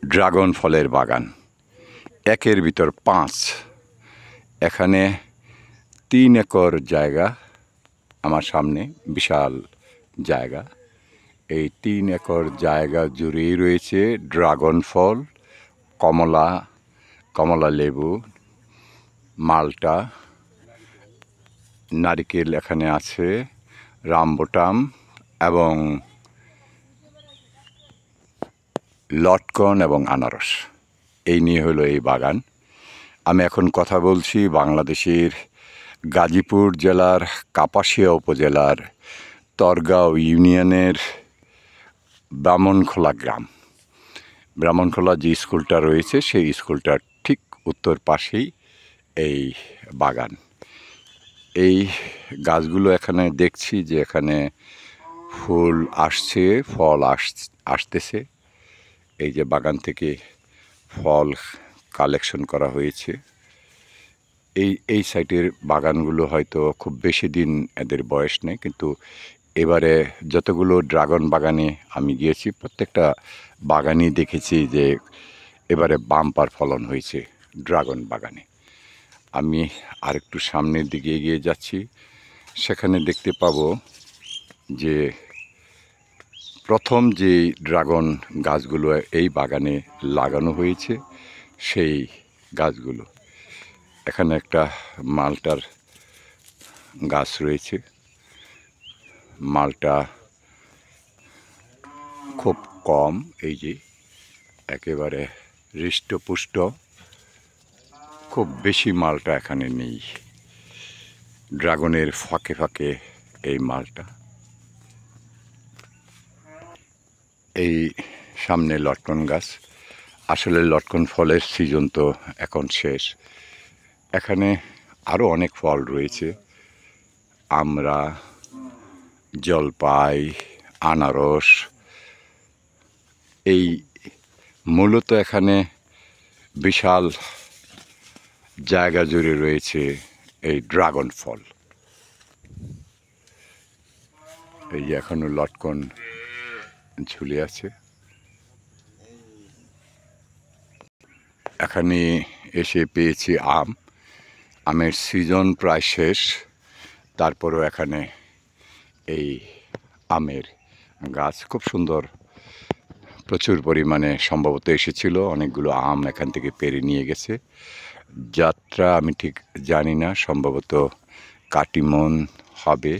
Dragon ফলের বাগান, একের ভিতর 5। এখানে 3 একর জায়গা, আমার সামনে বিশাল জায়গা। এই 3 একর জায়গা জুড়েই রয়েছে ড্রাগন ফল, কমলা লেবু, মাল্টা, নারিকেল এখানে আছে, রামবুটান এবং লটকন এবং আনারস। এই নিয়ে হলো এই বাগান। আমি এখন কথা বলছি বাংলাদেশের গাজীপুর জেলার কাপাসিয়া উপজেলার তরগাঁও ইউনিয়নের ব্রাহ্মণখোলা গ্রাম। ব্রাহ্মণখোলা যে স্কুলটা রয়েছে সেই স্কুলটার ঠিক উত্তর পাশেই এই বাগান। এই গাছগুলো এখানে দেখছি যে এখানে ফুল আসছে, ফল আসতেছে। এই যে বাগান থেকে ফল কালেকশন করা হয়েছে। এই সাইটের বাগানগুলো হয়তো খুব বেশি দিন এদের বয়স নেই, কিন্তু এবারে যতগুলো ড্রাগন বাগানে আমি গিয়েছি প্রত্যেকটা বাগানই দেখেছি যে এবারে বাম্পার ফলন হয়েছে ড্রাগন বাগানে। আমি আরেকটু সামনের দিকে এগিয়ে যাচ্ছি, সেখানে দেখতে পাবো যে প্রথম যে ড্রাগন গাছগুলো এই বাগানে লাগানো হয়েছে সেই গাছগুলো। এখানে একটা মালটার গাছ রয়েছে। মালটা খুব কম, এই যে একেবারে হৃষ্টপুষ্ট, খুব বেশি মালটা এখানে নেই। ড্রাগনের ফাঁকে ফাঁকে এই মালটা। এই সামনে লটকন গাছ। আসলে লটকন ফলের সিজন তো এখন শেষ। এখানে আরও অনেক ফল রয়েছে, আমড়া, জলপাই, আনারস। এই মূলত এখানে বিশাল জায়গা জুড়ে রয়েছে এই ড্রাগন ফল। এই যে এখনো লটকন ঝুলে আছে। এখানে এসে পেয়েছি আম। আমের সিজন প্রায় শেষ, তারপরও এখানে এই আমের গাছ খুব সুন্দর, প্রচুর পরিমাণে সম্ভবত এসেছিল। অনেকগুলো আম এখান থেকে পেরে নিয়ে গেছে। যাত্রা আমি ঠিক জানি না, সম্ভবত কাটিমন হবে।